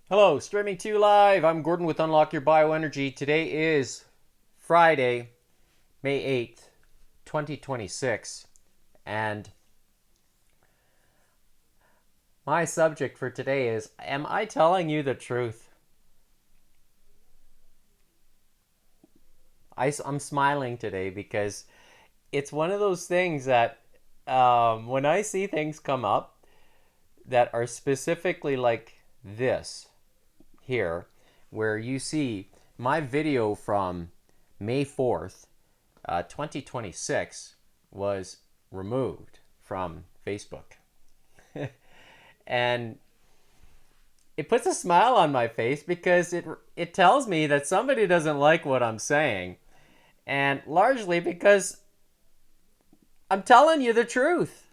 Hello, streaming to you live. I'm Gordon with Unlock Your Bioenergy. Today is Friday, May 8th, 2026. And my subject for today is, am I telling you the truth? I'm smiling today because it's one of those things that when I see things come up that are specifically like this here, where you see my video from May 4th, 2026 was removed from Facebook. And it puts a smile on my face because it tells me that somebody doesn't like what I'm saying, and largely because I'm telling you the truth.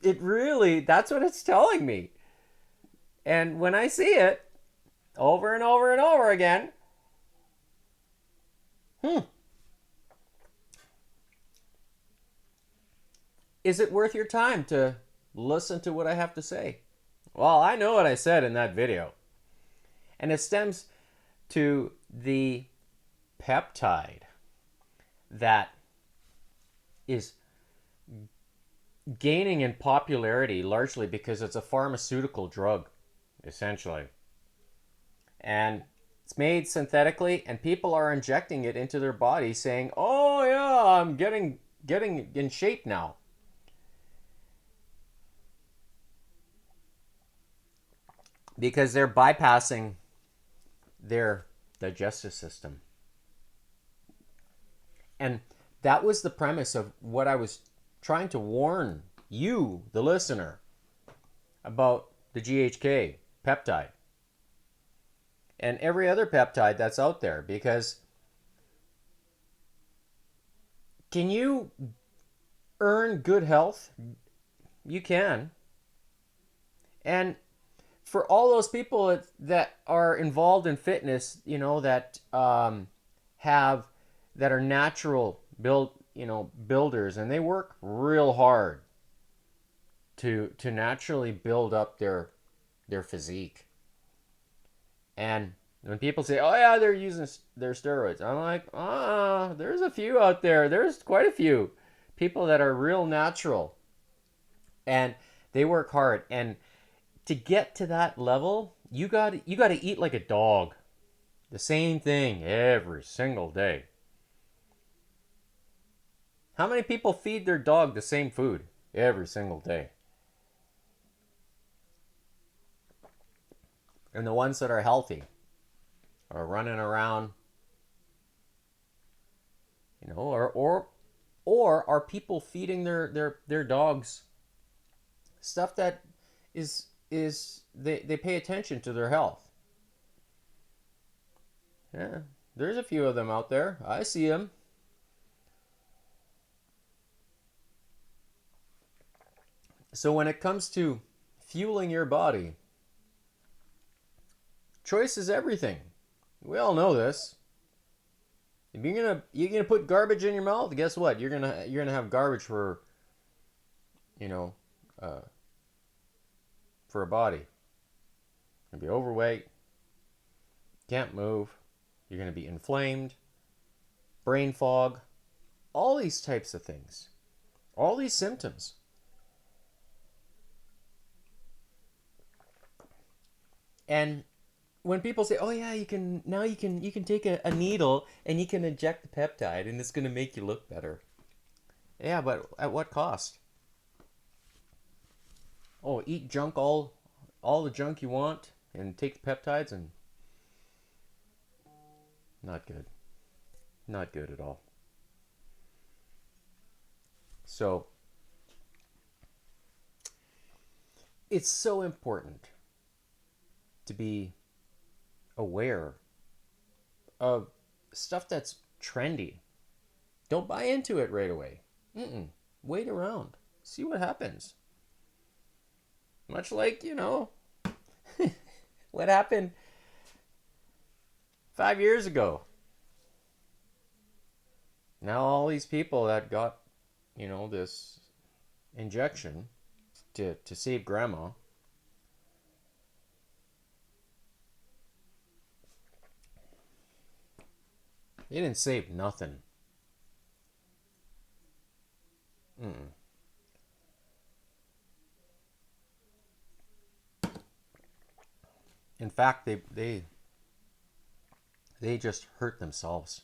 It really, that's what it's telling me. And when I see it over and over and over again, is it worth your time to listen to what I have to say? Well, I know what I said in that video. And it stems to the peptide that is gaining in popularity largely because it's a pharmaceutical drug, essentially. And it's made synthetically, and people are injecting it into their body saying, oh yeah, I'm getting in shape now. Because they're bypassing their digestive system. And that was the premise of what I was trying to warn you, the listener, about the GHK peptide and every other peptide that's out there. Because can you earn good health? You can. And for all those people that are involved in fitness, that have that are natural builders, and they work real hard to naturally build up their physique. And when people say, "Oh yeah, they're using their steroids," I'm like, there's a few out there. There's quite a few people that are real natural, and they work hard. And to get to that level, you got to eat like a dog. The same thing every single day. How many people feed their dog the same food every single day? And the ones that are healthy are running around, or are people feeding their dogs stuff that they pay attention to their health? Yeah, there's a few of them out there. I see them. So when it comes to fueling your body, choice is everything. We all know this. If you're gonna put garbage in your mouth, guess what? You're gonna have garbage you know uh, for a body. You're gonna be overweight, can't move. You're gonna be inflamed, brain fog, all these types of things, all these symptoms. And when people say, "Oh yeah, you can take a needle and you can inject the peptide and it's gonna make you look better," yeah, but at what cost? Oh, eat junk all the junk you want and take the peptides, and not good. Not good at all. So it's so important to be aware of stuff that's trendy. Don't buy into it right away. Wait around. See what happens. Much like, what happened 5 years ago. Now all these people that got, this injection to save grandma. They didn't save nothing. Mm-mm. In fact, they just hurt themselves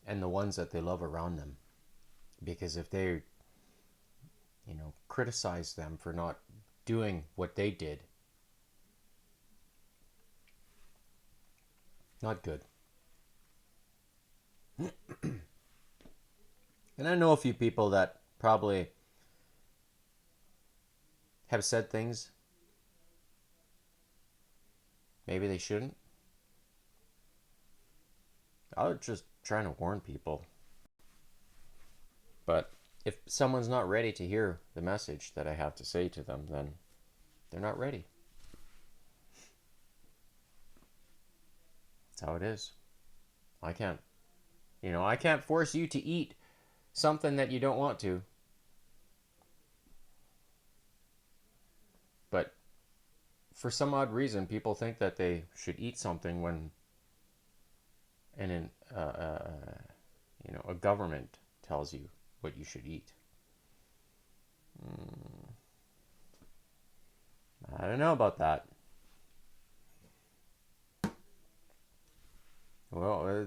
and the ones that they love around them. Because if they, criticize them for not doing what they did, not good. And I know a few people that probably have said things maybe they shouldn't. I was just trying to warn people. But if someone's not ready to hear the message that I have to say to them, then they're not ready. That's how it is. I can't, I can't force you to eat something that you don't want to. But for some odd reason, people think that they should eat something when a government tells you what you should eat. I don't know about that. Well,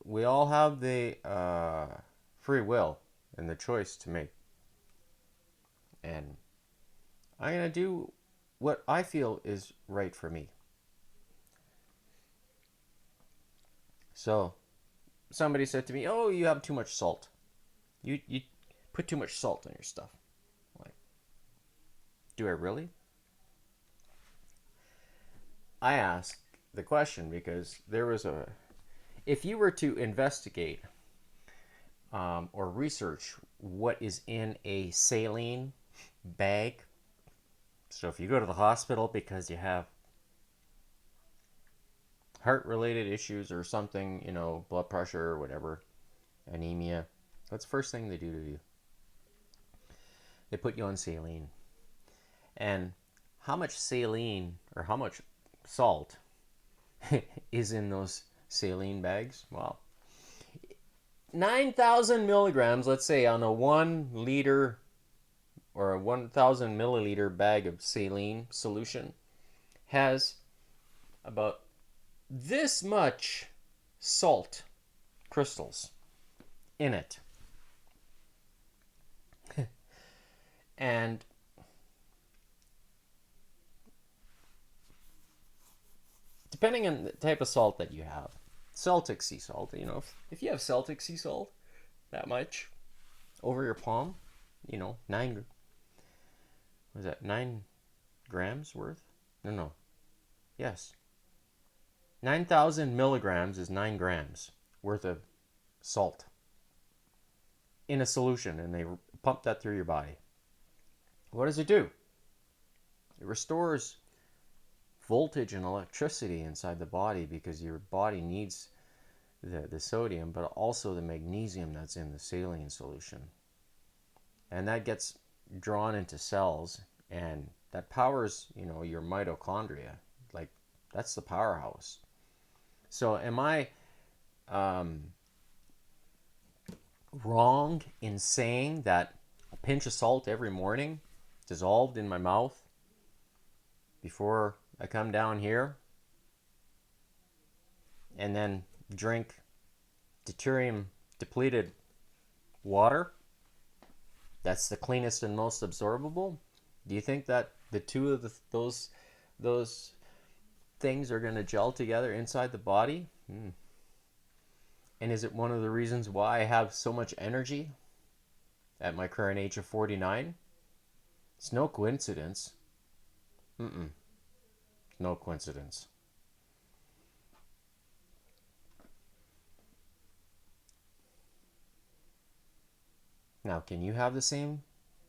we all have the free will and the choice to make. And I'm going to do what I feel is right for me. So, somebody said to me, "Oh, you have too much salt. You put too much salt on your stuff." Like, do I really? I asked the question because there was if you were to investigate or research what is in a saline bag, so if you go to the hospital because you have heart-related issues or something, blood pressure or whatever, anemia, what's the first thing they do to you? They put you on saline. And how much saline or how much salt is in those saline bags? Well, 9,000 milligrams, let's say, on a 1 liter or a 1,000 milliliter bag of saline solution has about this much salt crystals in it. And depending on the type of salt that you have, Celtic sea salt, if you have Celtic sea salt, that much over your palm, 9 grams worth? No. Yes. 9,000 milligrams is 9 grams worth of salt in a solution, and they pump that through your body. What does it do? It restores voltage and electricity inside the body because your body needs the sodium, but also the magnesium that's in the saline solution. And that gets drawn into cells, and that powers, your mitochondria. Like, that's the powerhouse. So am I wrong in saying that a pinch of salt every morning, dissolved in my mouth before I come down here, and then drink deuterium depleted water, that's the cleanest and most absorbable? Do you think that the two of those things are going to gel together inside the body? And is it one of the reasons why I have so much energy at my current age of 49? It's no coincidence. No coincidence. Now, can you have the same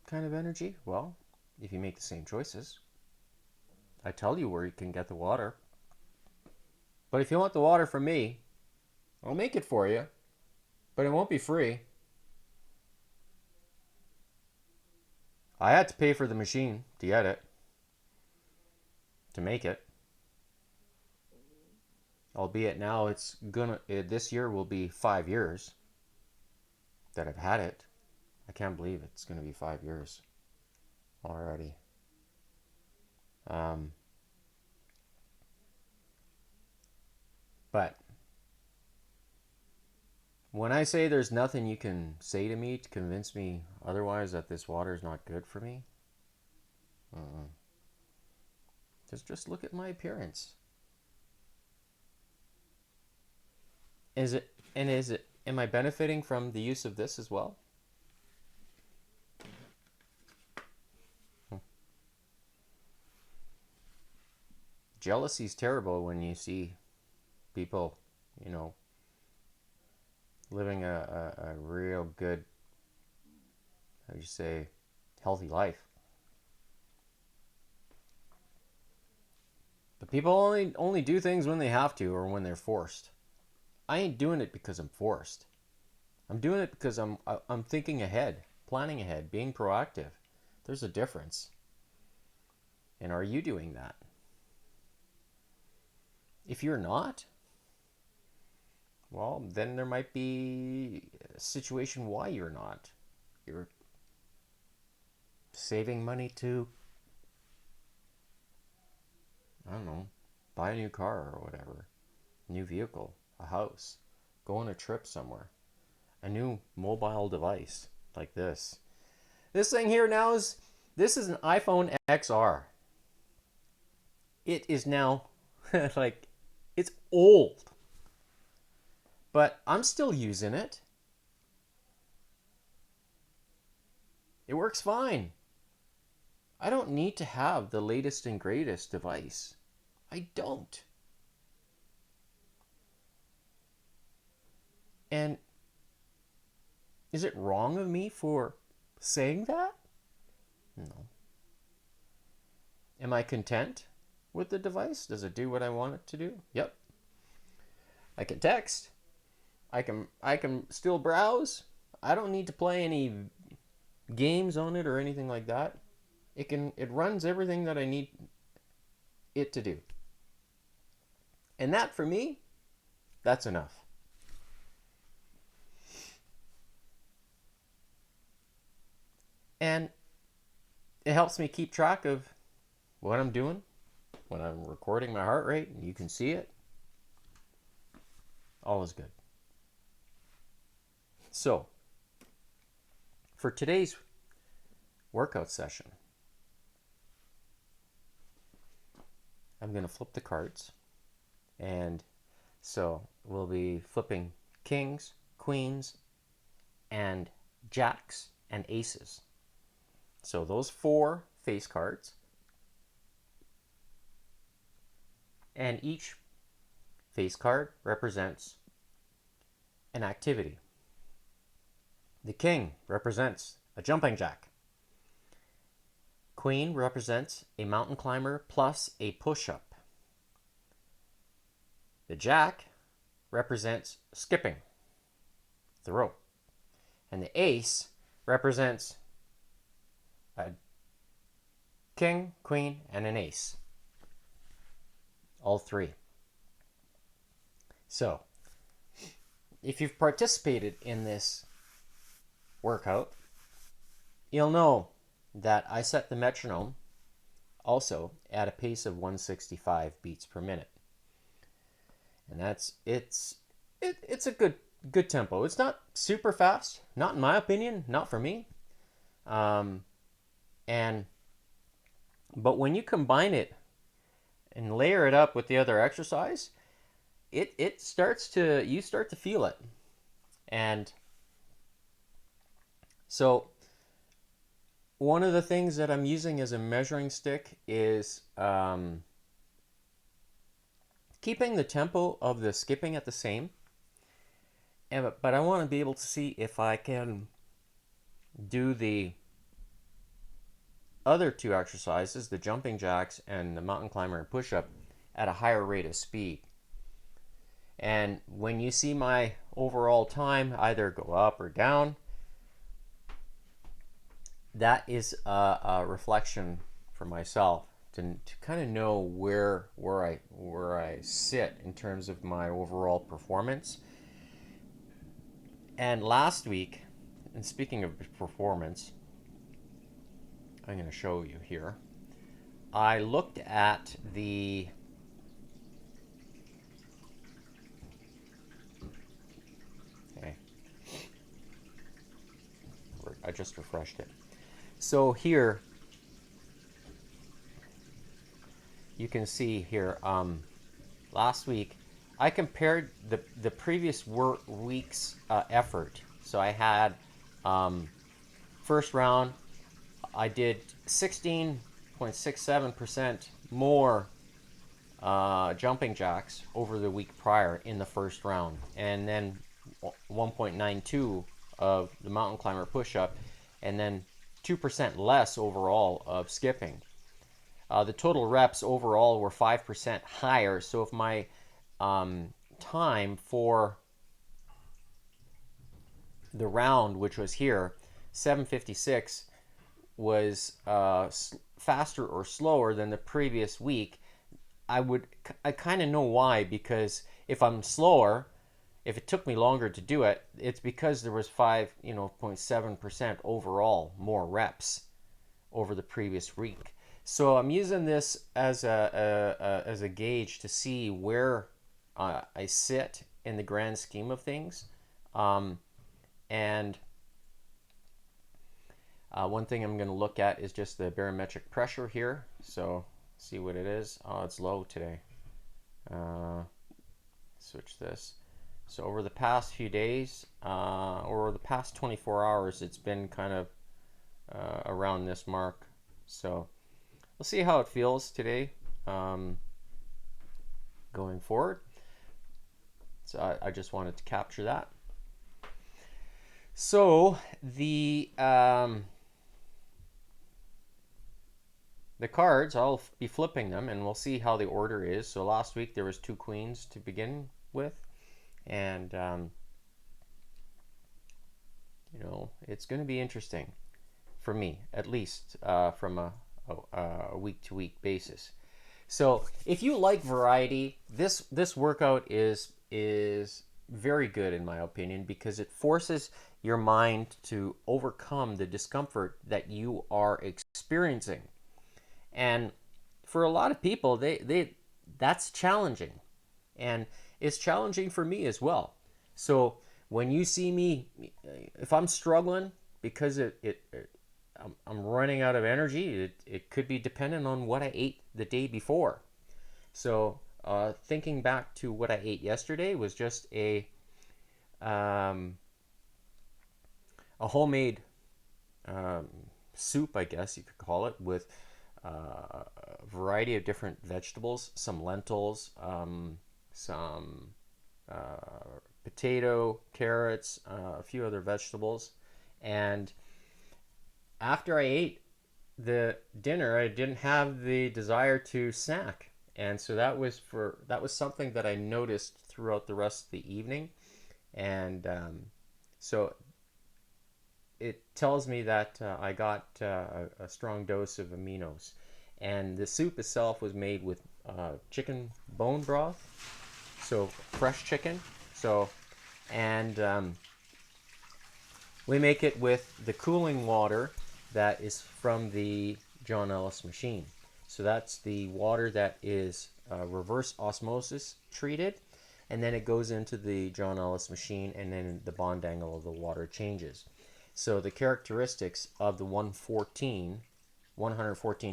kind of energy? Well, if you make the same choices. I tell you where you can get the water. But if you want the water from me, I'll make it for you. But it won't be free. I had to pay for the machine to get it, to make it. Albeit now this year will be 5 years that I've had it. I can't believe it's gonna be 5 years already. But when I say there's nothing you can say to me to convince me otherwise that this water is not good for me, just look at my appearance. Am I benefiting from the use of this as well? Jealousy is terrible when you see people, living a real good, how do you say, healthy life. But people only do things when they have to or when they're forced. I ain't doing it because I'm forced. I'm doing it because I'm thinking ahead, planning ahead, being proactive. There's a difference. And are you doing that? If you're not, well, then there might be a situation why you're not. You're saving money to, I don't know, buy a new car or whatever, new vehicle, a house, go on a trip somewhere, a new mobile device like this. This thing here now this is an iPhone XR. It is now like, it's old, but I'm still using it. It works fine. I don't need to have the latest and greatest device. I don't. And is it wrong of me for saying that? No. Am I content with the device? Does it do what I want it to do? Yep. I can text. I can still browse. I don't need to play any games on it or anything like that. It runs everything that I need it to do. And that, for me, that's enough. And it helps me keep track of what I'm doing when I'm recording my heart rate, and you can see it. All is good. So, for today's workout session, I'm going to flip the cards. And so we'll be flipping kings, queens, and jacks and aces. So those 4 face cards. And each face card represents an activity. The king represents a jumping jack. Queen represents a mountain climber plus a push-up. The jack represents skipping the rope. And the ace represents a king, queen, and an ace. All 3. So, if you've participated in this workout, you'll know that I set the metronome also at a pace of 165 beats per minute. And it's a good tempo. It's not super fast, not in my opinion, not for me. But when you combine it and layer it up with the other exercise, you start to feel it. And so one of the things that I'm using as a measuring stick is keeping the tempo of the skipping at the same. But I want to be able to see if I can do the other 2 exercises, the jumping jacks and the mountain climber and push-up, at a higher rate of speed. And when you see my overall time either go up or down, that is a reflection for myself to kind of know where I sit in terms of my overall performance. And last week, and speaking of performance, I'm going to show you here. I looked at the okay, I just refreshed it. So here you can see here, last week I compared the previous week's effort. So I had first round, I did 16.67% more jumping jacks over the week prior in the first round, and then 1.92 of the mountain climber push-up, and then 2% less overall of skipping. The total reps overall were 5% higher. So if my time for the round, which was here, 7:56, was faster or slower than the previous week, I kind of know why, because if I'm slower, if it took me longer to do it, it's because there was 5.7% overall more reps over the previous week. So I'm using this as a gauge to see where I sit in the grand scheme of things. And one thing I'm going to look at is just the barometric pressure here. So see what it is. Oh, it's low today. Switch this. So over the past few days, or the past 24 hours, it's been kind of around this mark. So we'll see how it feels today, going forward. So I just wanted to capture that. So the cards, I'll be flipping them, and we'll see how the order is. So last week there was 2 queens to begin with, and it's going to be interesting for me, at least from a week-to-week basis. So if you like variety, this workout is very good in my opinion, because it forces your mind to overcome the discomfort that you are experiencing. And for a lot of people, that's challenging, and it's challenging for me as well. So when you see me, if I'm struggling because I'm running out of energy, it could be dependent on what I ate the day before. So thinking back to what I ate yesterday was just a homemade soup, I guess you could call it, with a variety of different vegetables, some lentils, some potato, carrots, a few other vegetables. And after I ate the dinner, I didn't have the desire to snack. And so that was something that I noticed throughout the rest of the evening. And so it tells me that I got a strong dose of aminos. And the soup itself was made with chicken bone broth, so fresh chicken. So, and we make it with the cooling water that is from the John Ellis machine. So that's the water that is reverse osmosis treated, and then it goes into the John Ellis machine, and then the bond angle of the water changes. So the characteristics of the 114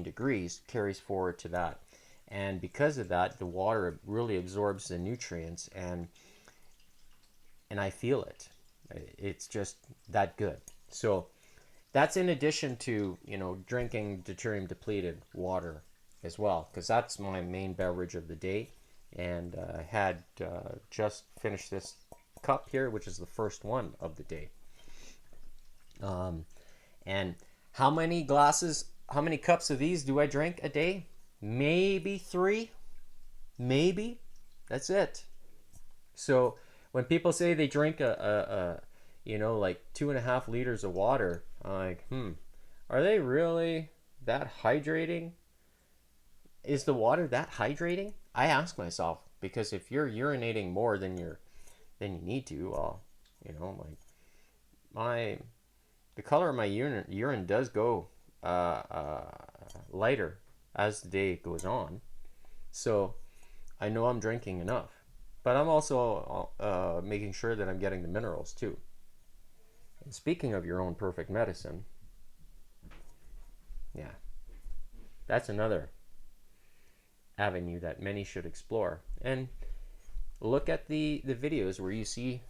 degrees carries forward to that. And because of that, the water really absorbs the nutrients, and I feel it. It's just that good. So that's in addition to, drinking deuterium depleted water as well, because that's my main beverage of the day. And I had just finished this cup here, which is the first one of the day. And how many cups of these do I drink a day? Maybe 3. Maybe. That's it. So when people say they drink like 2.5 liters of water, I'm like, Are they really that hydrating? Is the water that hydrating? I ask myself, because if you're urinating more than you need to, well, you know, like my the color of my urine does go lighter as the day goes on. So I know I'm drinking enough, but I'm also making sure that I'm getting the minerals too. And speaking of your own perfect medicine, yeah, that's another avenue that many should explore. And look at the videos where you see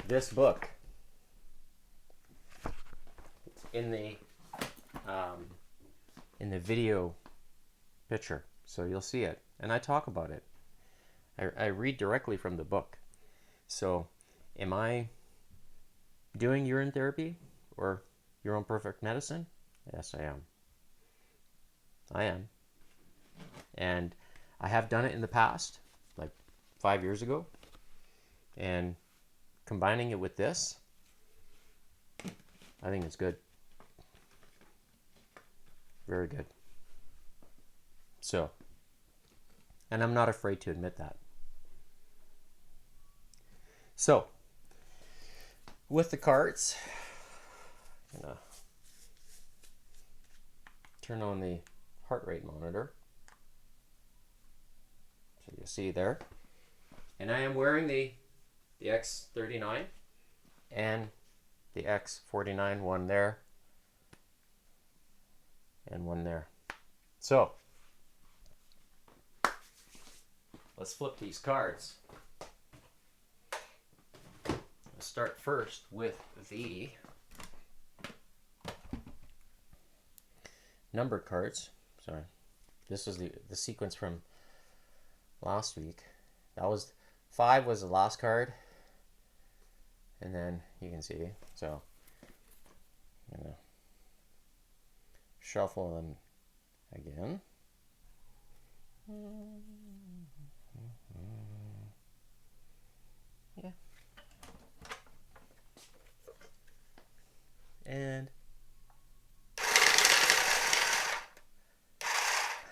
this book in the um, video picture, so you'll see it, and I talk about it. I read directly from the book. So, am I doing urine therapy or your own perfect medicine? Yes, I am. I am, and I have done it in the past, like 5 years ago, and combining it with this, I think it's good. Very good. So, and I'm not afraid to admit that. So, with the carts, I'm gonna turn on the heart rate monitor. So you see there. And I am wearing the X39 and the X49, one there and one there. So, let's flip these cards. Let's start first with the number cards. Sorry, this was the sequence from last week. That was 5 was the last card, and then you can see. So I'm gonna shuffle them again. Yeah. And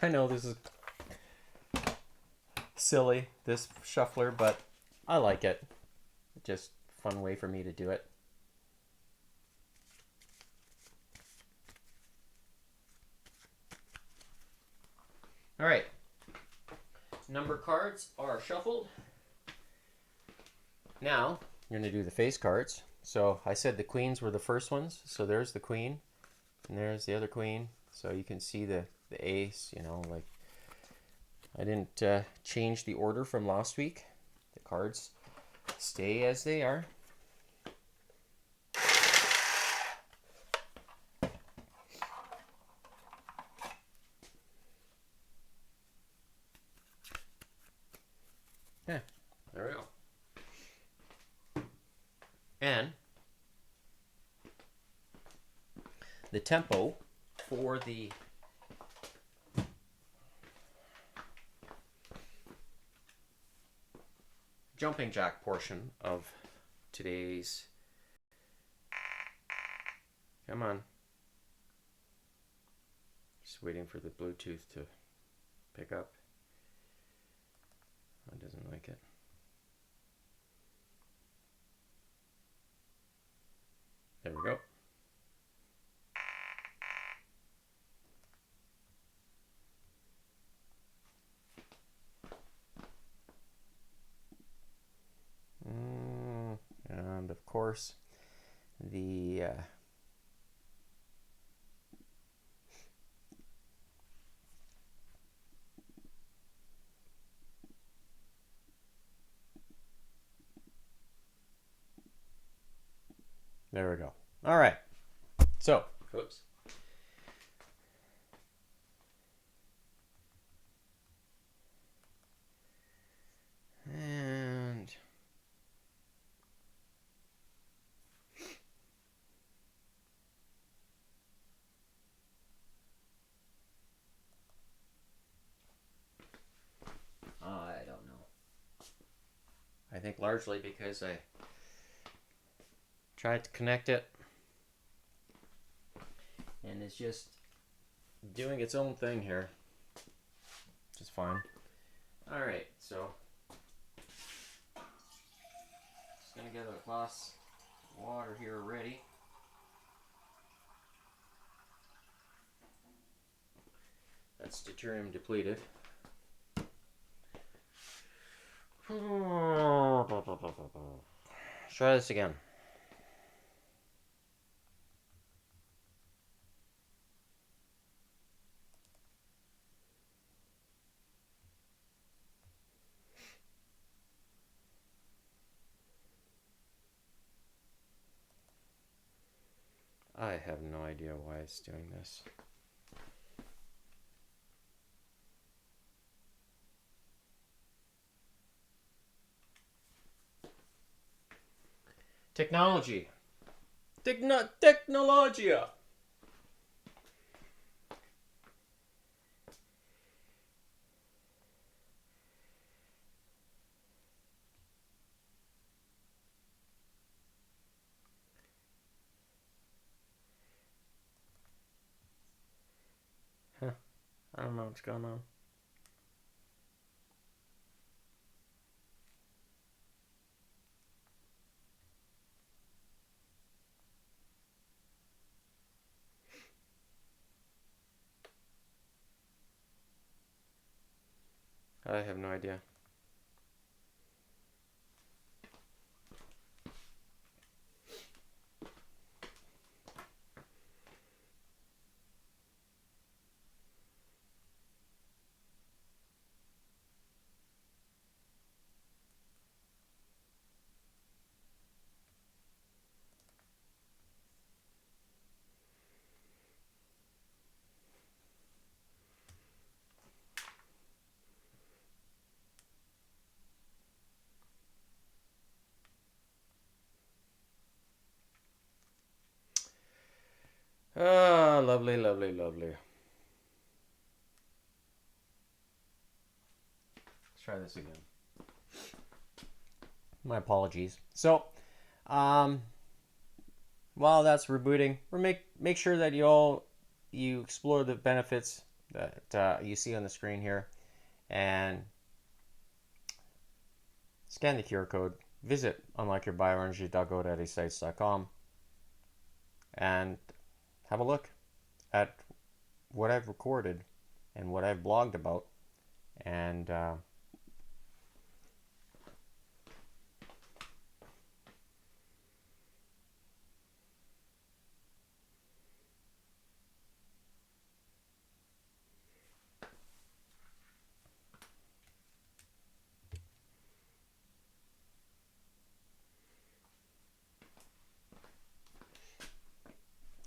I know this is silly, this shuffler, but I like it. Just a fun way for me to do it. All right. Number cards are shuffled. Now, you're going to do the face cards. So I said the queens were the first ones. So there's the queen, and there's the other queen. So you can see the ace, you know, like I didn't change the order from last week. The cards stay as they are. Yeah, there we go. And the tempo for the jumping jack portion of today's, come on, just waiting for the Bluetooth to pick up. It doesn't like it. There we go. And of course, the there we go. All right. So, oops. And I don't know. I think largely because I Tried to connect it, and it's just doing its own thing here, which is fine. All right, so just gonna get a glass of water here ready. That's deuterium depleted. Try this again. I have no idea why it's doing this. Technology. Technologia. Huh. I don't know what's going on. I have no idea. Ah, lovely, lovely, lovely. Let's try this again. My apologies. So, while that's rebooting, make sure that you explore the benefits that you see on the screen here, and scan the QR code. Visit unlockyourbioenergy.godaddysites.com and have a look at what I've recorded and what I've blogged about, and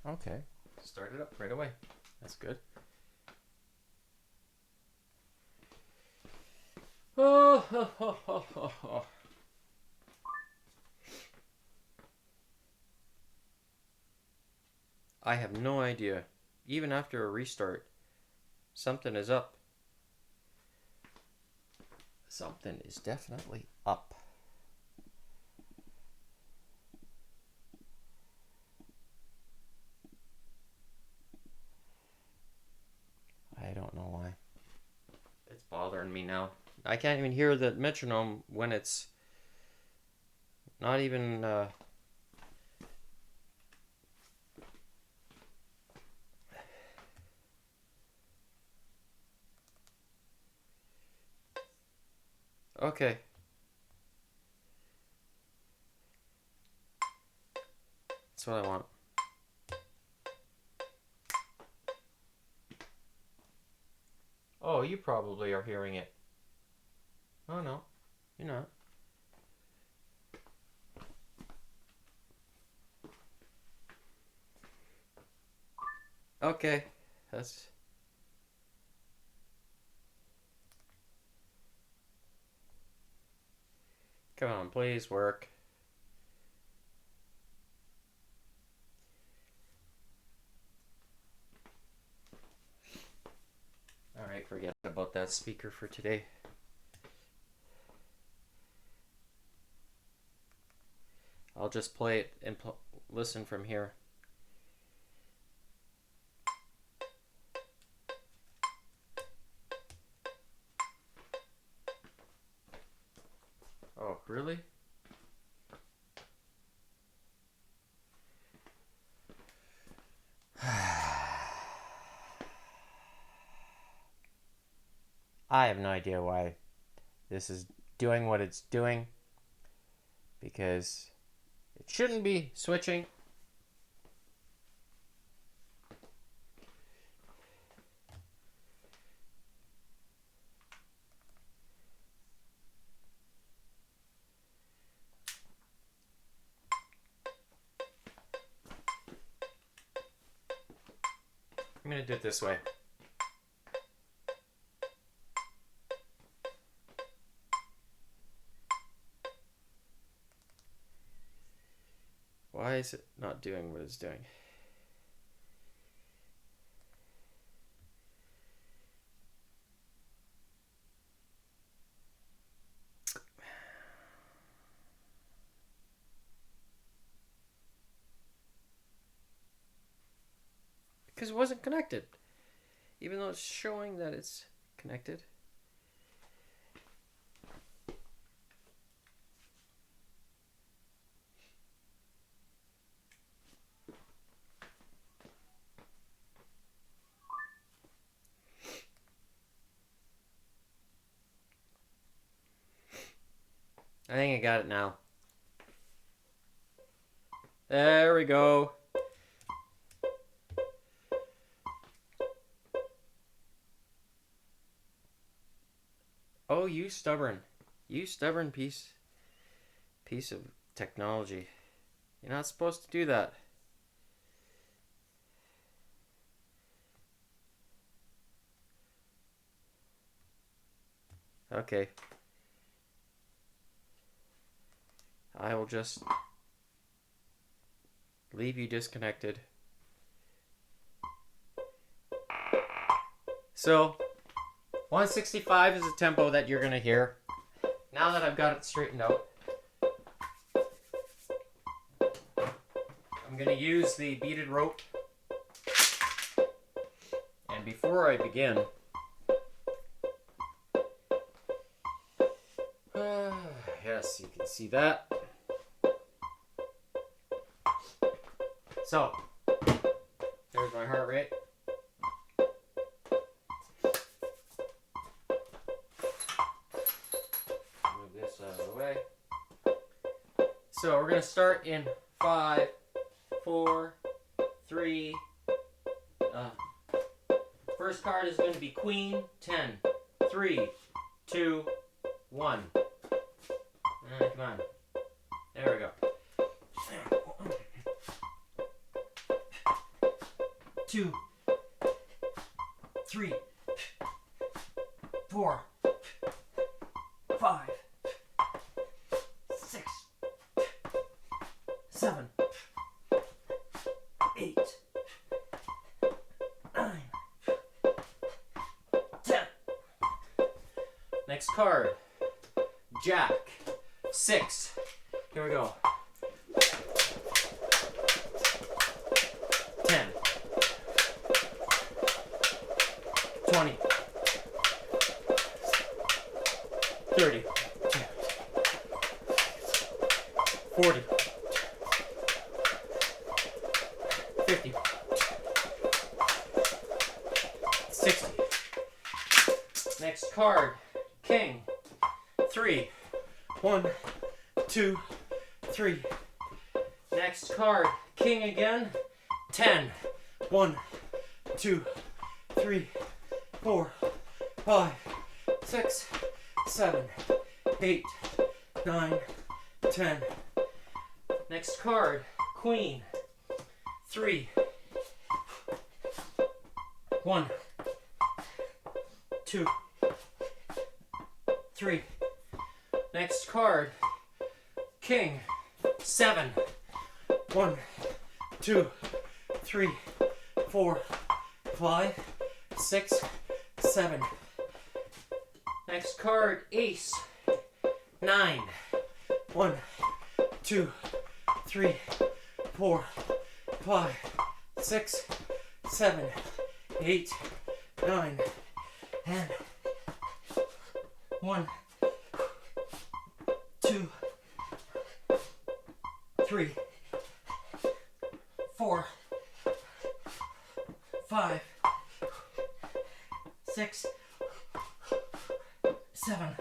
okay, start it up right away. That's good. Oh, I have no idea. Even after a restart, something is up. Something is definitely up. I don't know why. It's bothering me now. I can't even hear the metronome when it's not even okay. That's what I want. Oh, you probably are hearing it. Oh no, you're not. Okay, that's... Come on, please work. Alright, forget about that speaker for today. I'll just play it in listen from here. Oh, really? I have no idea why this is doing what it's doing, because it shouldn't be switching. I'm going to do it this way. Why is it not doing what it's doing? Because it wasn't connected, even though it's showing that it's connected. I think I got it now. There we go. Oh, you stubborn piece of technology. You're not supposed to do that. Okay. I will just leave you disconnected. So, 165 is the tempo that you're going to hear. Now that I've got it straightened out, I'm going to use the beaded rope. And before I begin, yes, you can see that. So, there's my heart rate. Move this out of the way. So we're going to start in 5, 4, 3. First card is going to be Queen, 10, 3, 2, 1. Come on. There we go. 2, 3, 4, 5, 6, 7, 8, 9, 10. Next card, Jack, 6. Here we go. 10, 20, 30, 40, 50, 60. Next card, King, 3. 1, 2, 3. Next card, King again, 10. 1, 2, 3, 4, 5, 6, 7, 8, 9, 10. Next card, Queen, 3. 1, 2, 3. Next card, King, 7. 1, 2, 3, 4, 5, 6, 7. Next card, Ace, 9. 1, 2, 3, 4, 5, 6, 7, 8, 9, 10. 1, 2, 3, 4, 5, 6, 7,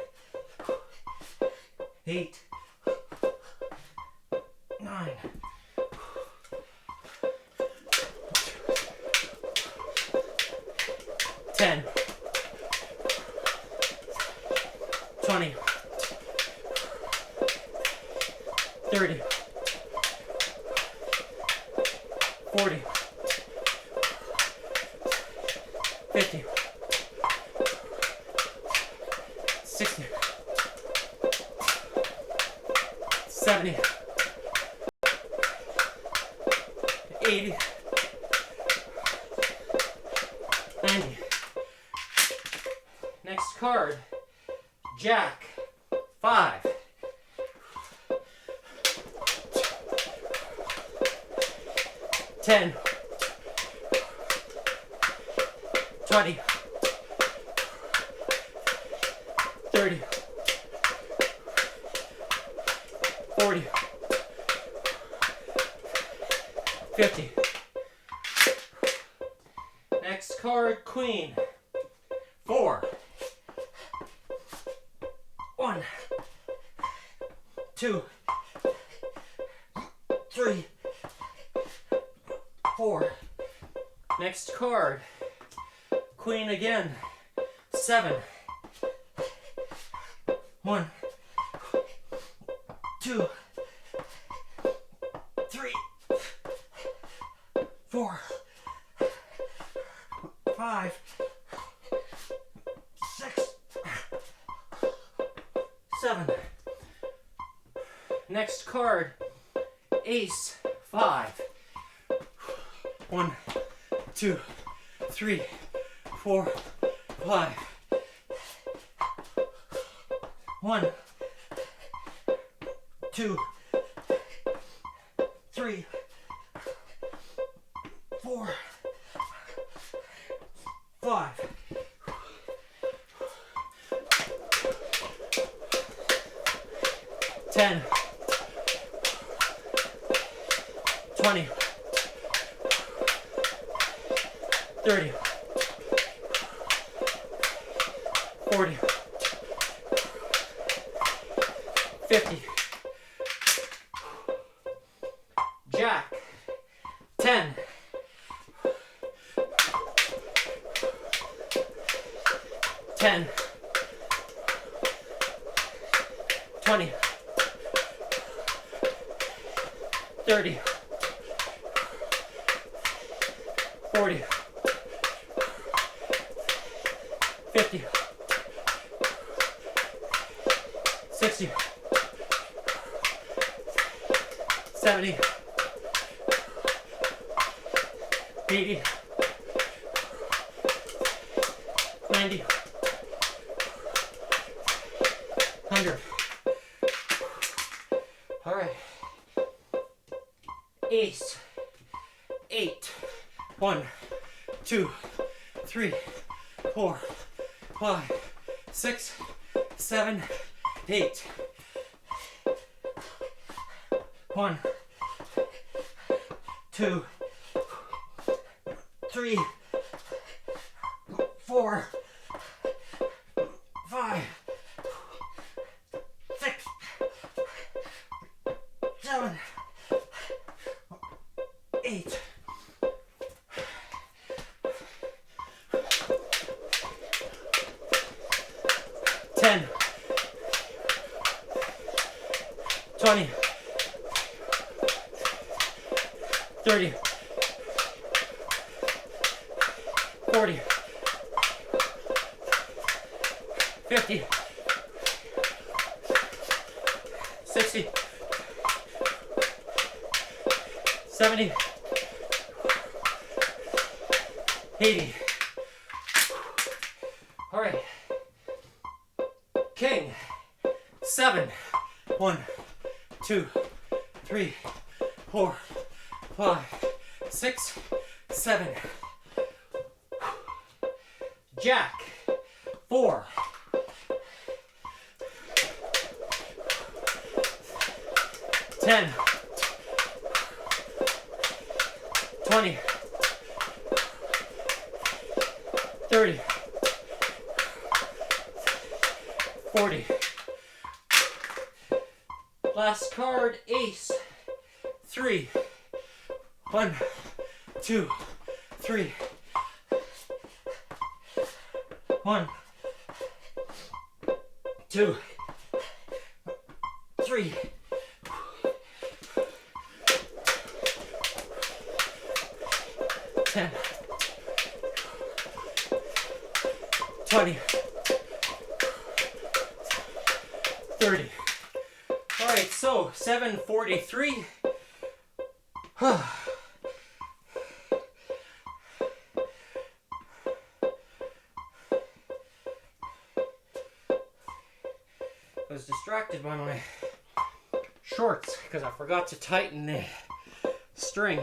8, 9. 10, 20, 30, 40, 50, 60, 70, 80, 90. Next card, Jack, 5. 10, 20, 30, 40, 50. Next card, Queen, 4. 1, 2, 3, 4. Next card, Queen again, 7. 1, 2, 3, 4, 5, 6, 7. Next card, Ace, 5. 1, 2, 3, 4, 5. 1, 2, 3, 4, 5. 10, 20, 30, 40, 50. Jack, 10. 10, 20, 30, 40, 50, 60, 70, 80, 90, 100. All right. Ace, 8. 1, 2, 3, 4, 5, 6, 7, 8. 1, 2, 3, 4, 5, 6, 7, 8. 10, 20, 30, 40, 50, 60, 70, 80. All right. King, 7. 1, 2, 3, 4, 5, 6, 7. Jack. 4. 10. 20. 30. 40. Last card, ace. 3. 1, 2, 3. 1, 2, 3. 10, 20, 30. All right, so 743. I was distracted by my shorts because I forgot to tighten the string.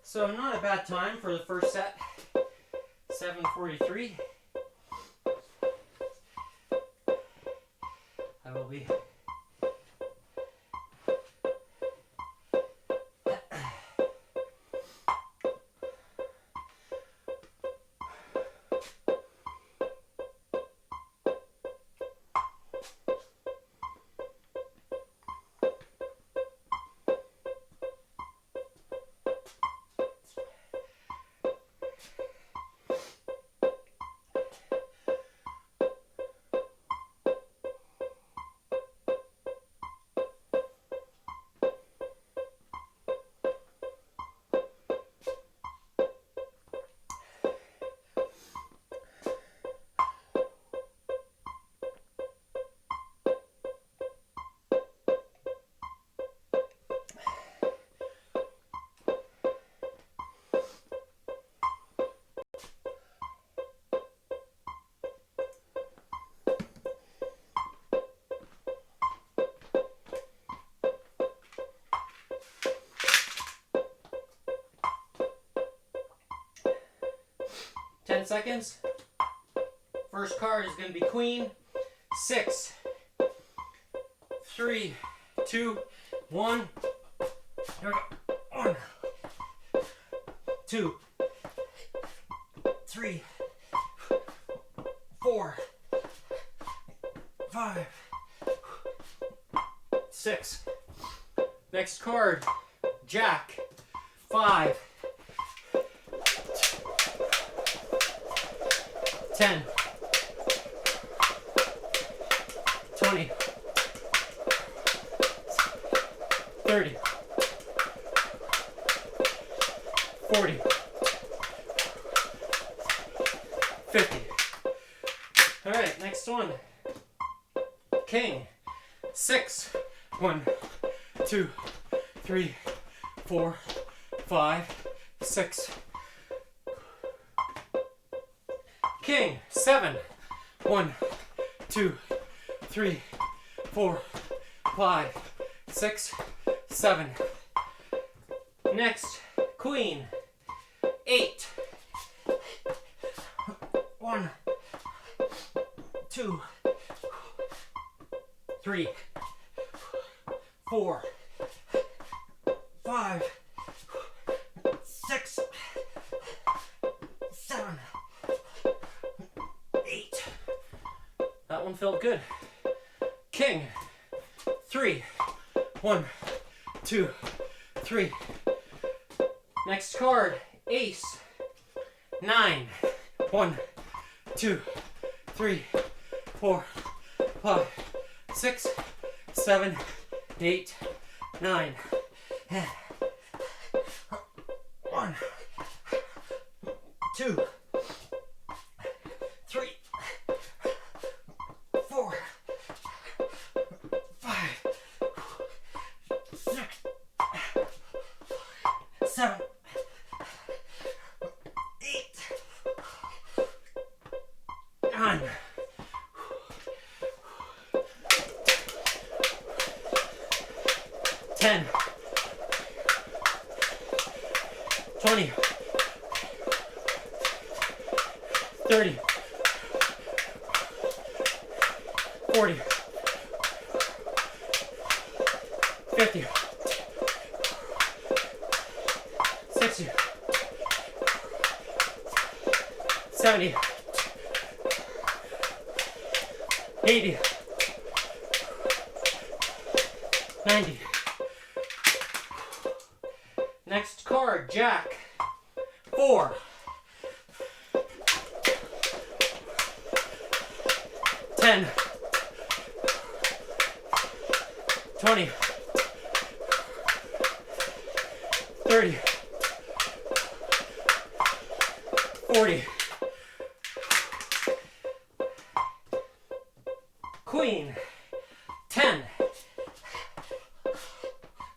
So not a bad time for the first set. 743. I will be seconds. First card is going to be queen. 6, 3, 2, 1. Here we go. 1, 2, 3, 4, 5, 6. Next card, Jack. 5, 10, 20, 30, 40, 50. All right, next one. King. 6, 1, 2, 3, 4, 5, 6. King. 7, 1, 2, 3, 4, 5, 6, 7. Next, queen. 8, 1, 2, 3, 4, 5, 6, 7, 8. That one felt good. King. 3, 1, 2, 3. Next card, ace. 9, 1, 2, 3, 4, 5, 6, 7, 8, 9. 1, 2, 3, 4, 5, 6, 7, 8, 10, 20, 30, 40, 50, 60, 70, 80, 90. Next card, Jack. 4. 10. 20. 30. 40. Queen. 10.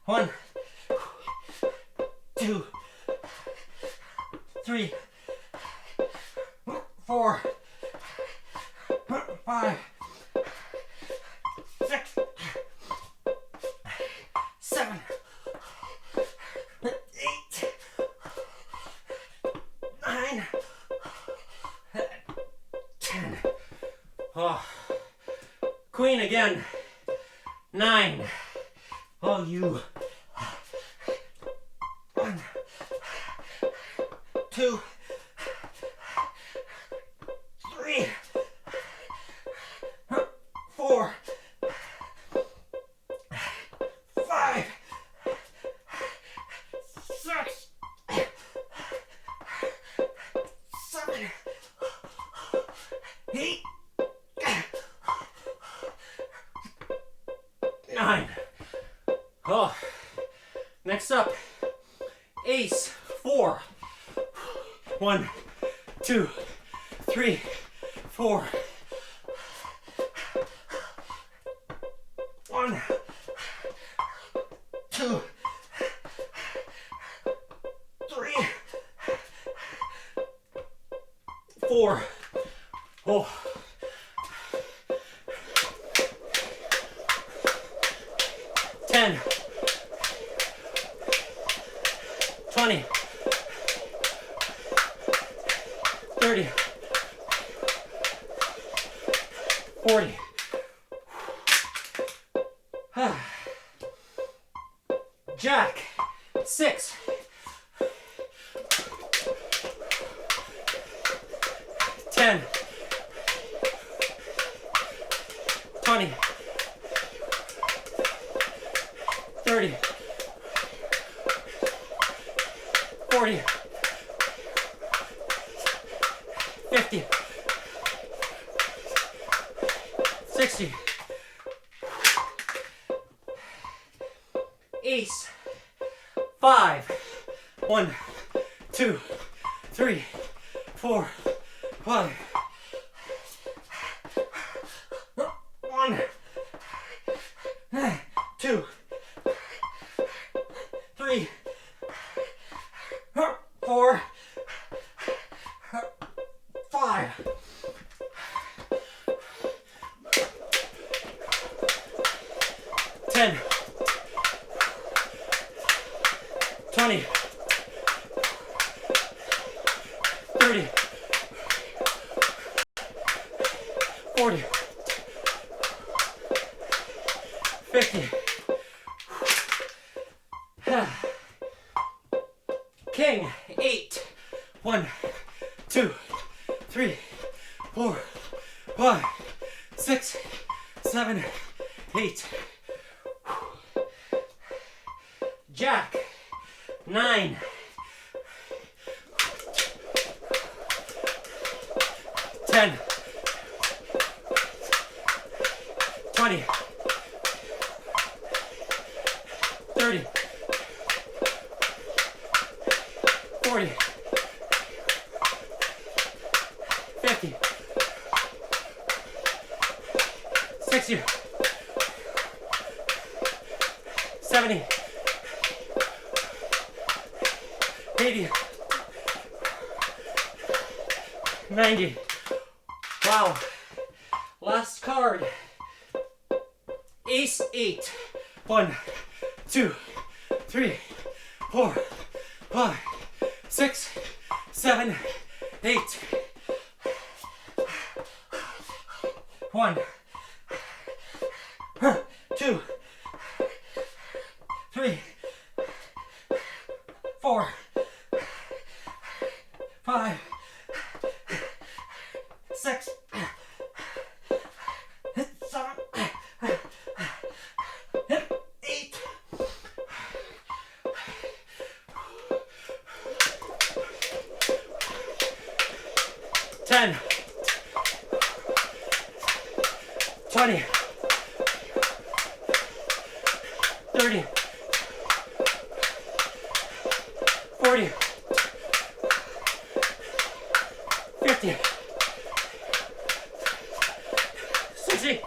1, 2, 3, 4, 5, 6, 7, 8, 9, 10. Oh. Queen again. 9. Oh, you. 1, 2, 3, 4, 5, 6, 7, 8, 9. Oh, next up, ace. 4. 1, 2, 3, 4. 1, 2, 3, 4. Oh. 10, 20, 30, 40. Jack. 6. 10, 20, 30, 40, 50, 60. Ace. 5. 1, 2, 3, 4, 5. 1, 2, 3, 4, 5. 10, 20, 30, 40, 50. King. 8. 1, 2, 3, 4, 5, 6, 7, 8. Jack. 9. 10, 20, 30, 40, 50, 60, 70, 80, 90. Wow. Last card. Ace. 8. 1, 2, 3, 4, 5, 6, 7, 8. 1, 2, 3, 4, 5, 6, 7, 8. 10, 20, 30, 40, 50, 60,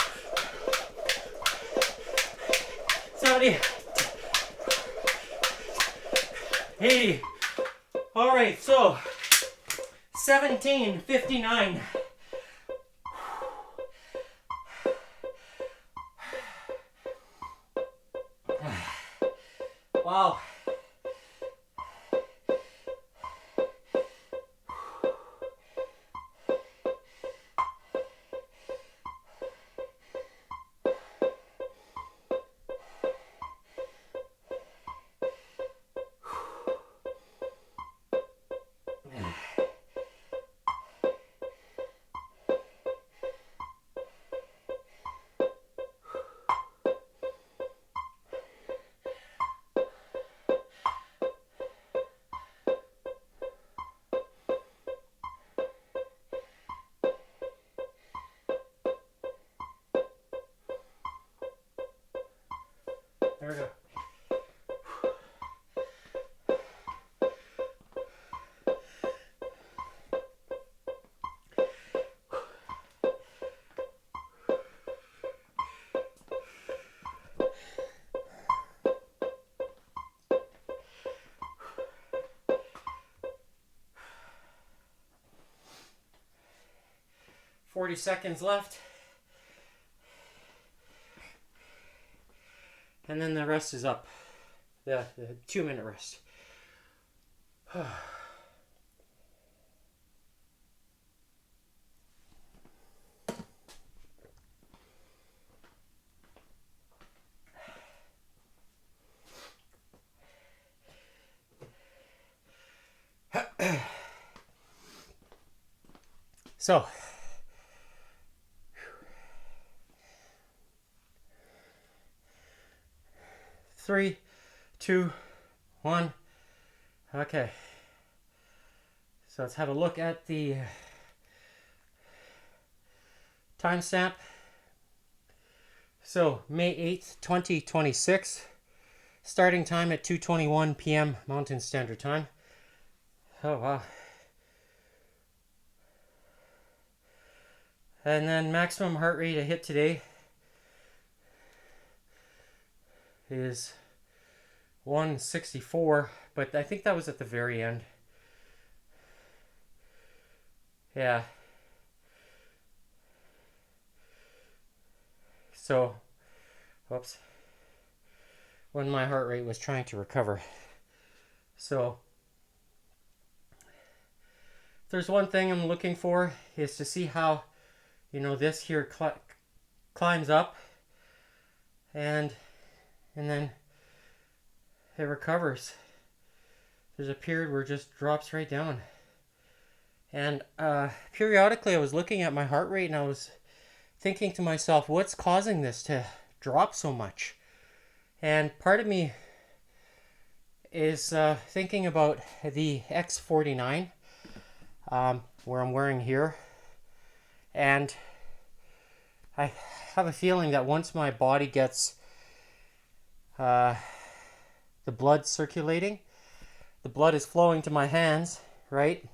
70, 80. All right, so 17:59. Wow. There we go. Forty seconds left. And then the rest is up. The 2-minute rest. So, 3, 2, 1. Okay. So let's have a look at the timestamp. So May 8th, 2026. Starting time at 2:21 p.m. Mountain Standard Time. Oh wow. And then maximum heart rate I hit today is 164, but I think that was at the very end. Yeah. So, whoops. When my heart rate was trying to recover. So, if there's one thing I'm looking for is to see how, this here climbs up and then it recovers. There's a period where it just drops right down. And periodically I was looking at my heart rate and I was thinking to myself, what's causing this to drop so much? And part of me is thinking about the X49 where I'm wearing here. And I have a feeling that once my body gets the blood circulating, the blood is flowing to my hands, right?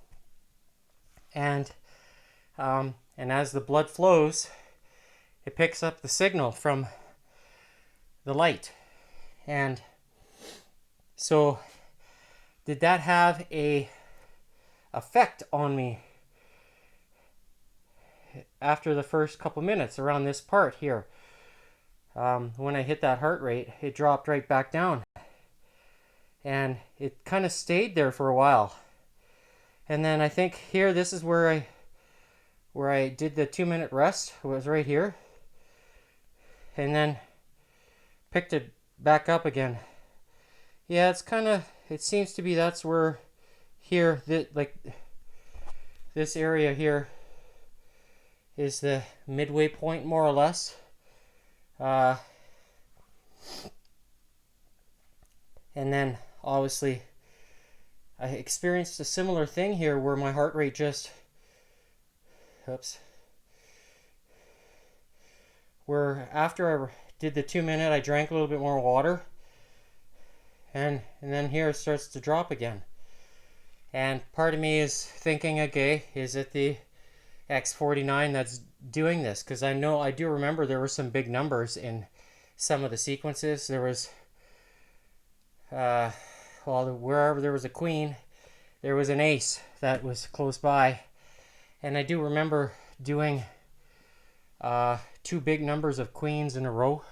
And as the blood flows, it picks up the signal from the light. And so did that have a effect on me after the first couple minutes around this part here? when I hit that heart rate, it dropped right back down. And it kind of stayed there for a while. And then I think here, this is where I did the 2-minute rest. It was right here. And then picked it back up again. Yeah, it seems to be that's where here, like this area here is the midway point, more or less. And then obviously I experienced a similar thing here where my heart rate just, where after I did the 2-minute, I drank a little bit more water, and then here it starts to drop again. And part of me is thinking, okay, is it the X49 that's doing this? Because I do remember there were some big numbers in some of the sequences. There was wherever there was a queen, there was an ace that was close by. And I do remember doing 2 big numbers of queens in a row.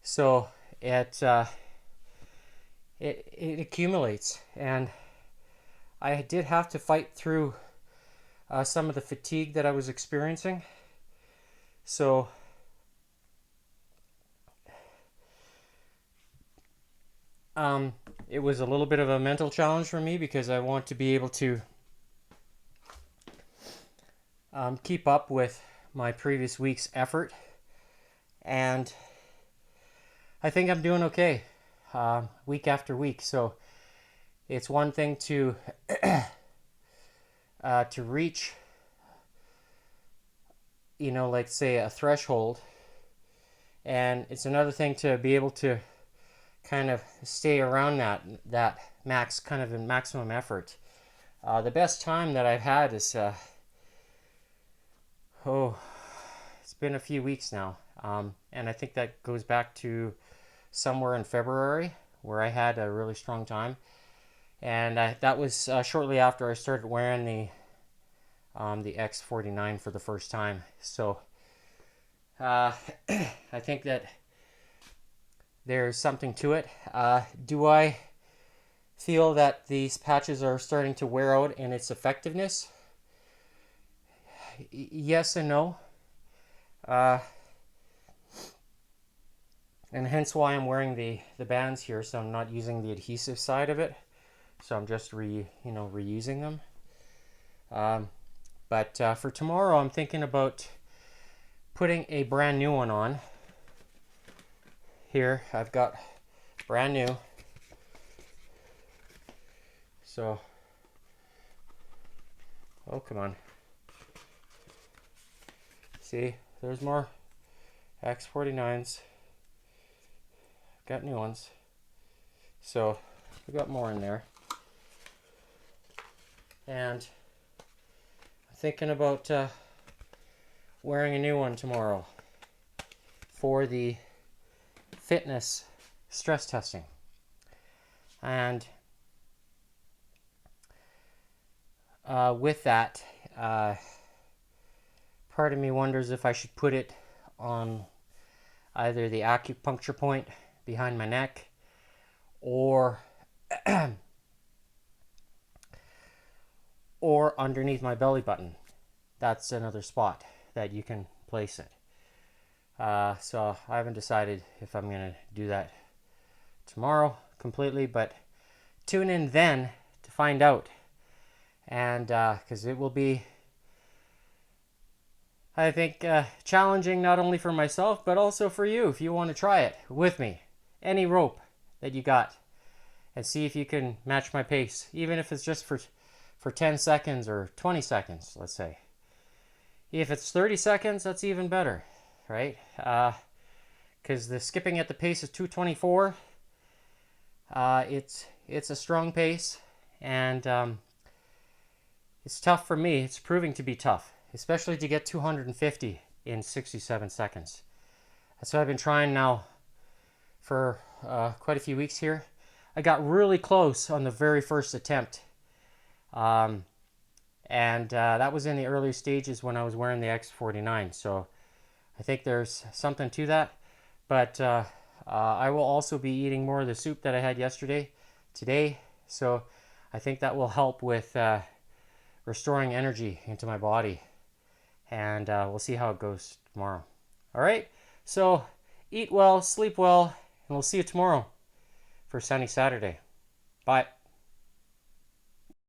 So it accumulates. And I did have to fight through some of the fatigue that I was experiencing. So it was a little bit of a mental challenge for me because I want to be able to keep up with my previous week's effort. And I think I'm doing okay week after week. So it's one thing to reach, like say a threshold, and it's another thing to be able to kind of stay around that max, kind of in maximum effort. The best time that I've had is it's been a few weeks now, and I think that goes back to somewhere in February where I had a really strong time, and that was shortly after I started wearing the X49 for the first time. So I think that there's something to it. Do I feel that these patches are starting to wear out in its effectiveness? Yes and no. And hence why I'm wearing the bands here, so I'm not using the adhesive side of it. So I'm just reusing them. But for tomorrow, I'm thinking about putting a brand new one on. Here, I've got brand new. So, oh, come on. See, there's more X49s. Got new ones. So, we got more in there. And I'm thinking about wearing a new one tomorrow for the fitness stress testing. And with that, part of me wonders if I should put it on either the acupuncture point behind my neck or or underneath my belly button. That's another spot that you can place it. So I haven't decided if I'm going to do that tomorrow completely, but tune in then to find out. And because it will be, I think, challenging not only for myself, but also for you if you want to try it with me. Any rope that you got, and see if you can match my pace, even if it's just for 10 seconds or 20 seconds, let's say. If it's 30 seconds, that's even better, right? Because the skipping at the pace of 224, it's a strong pace, and it's tough for me. It's proving to be tough, especially to get 250 in 67 seconds. That's what I've been trying now for quite a few weeks here. I got really close on the very first attempt. And that was in the early stages when I was wearing the X49. So I think there's something to that. But I will also be eating more of the soup that I had yesterday today. So I think that will help with restoring energy into my body. And we'll see how it goes tomorrow. All right. So eat well, sleep well, and we'll see you tomorrow for Sunny Saturday. Bye.